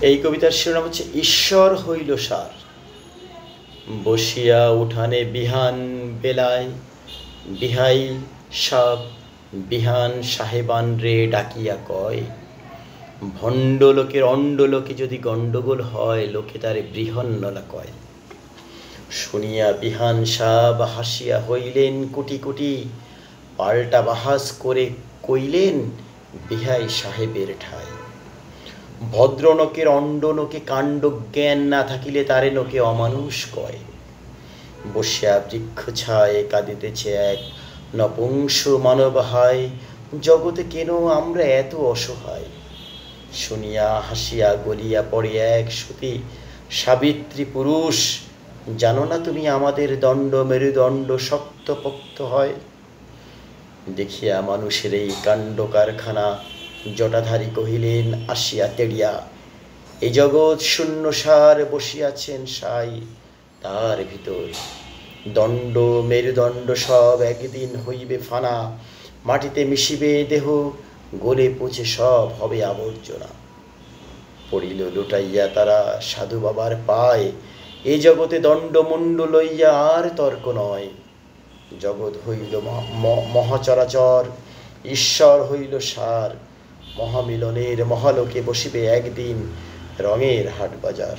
এই কবিতার শিরোনাম হচ্ছে ঈশ্বর হইল সার। বসিয়া উঠানে বিহান বেলায় বিহাই সব বিহান সাহেবান রে ডাকিয়া কয়, ভণ্ড লোকের অণ্ড লোকে যদি গণ্ডগোল হয়, লোকে তারে বৃহন্নলা কয়। শুনিয়া বিহান সাব হাসিয়া হইলেন কুটি কুটি, পাল্টা বাহাস করে কইলেন বিহাই সাহেবের ঠাই। ভদ্রনোকের অণ্ডনোকে কাণ্ড জ্ঞান না থাকিলে তারে নোকে অমানুষ কয়। বসিয়া বৃক্ষ ছায় কাঁদিতেছে এক নপুংস মানব হায়, জগতে কেন আমরা এত অসহায়। শুনিয়া হাসিয়া গলিয়া পড়ে এক সতী সাবিত্রী পুরুষ, জানো না তুমি আমাদের দণ্ড মেরুদণ্ড শক্তপোক্ত হয়। দেখিয়া মানুষের এই কাণ্ড কারখানা জটাধারী কহিলেন আসিয়া তেড়িয়া, এ জগৎ শূন্য সার বসিয়াছেন সাই, তার ভিতর দণ্ড মেরুদণ্ড সব একদিন হইবে ফানা, মাটিতে মিশিবে দেহ, গলে পচে সব হবে আবর্জনা। পড়িল লুটাইয়া তারা সাধু বাবার পায়, এ জগতে দণ্ডমুণ্ড লইয়া আর তর্ক নয়। জগৎ হইল মহাচরাচর, ঈশ্বর হইল সার, মহামিলনের মহালোকে বসিবে একদিন রঙের হাট বাজার।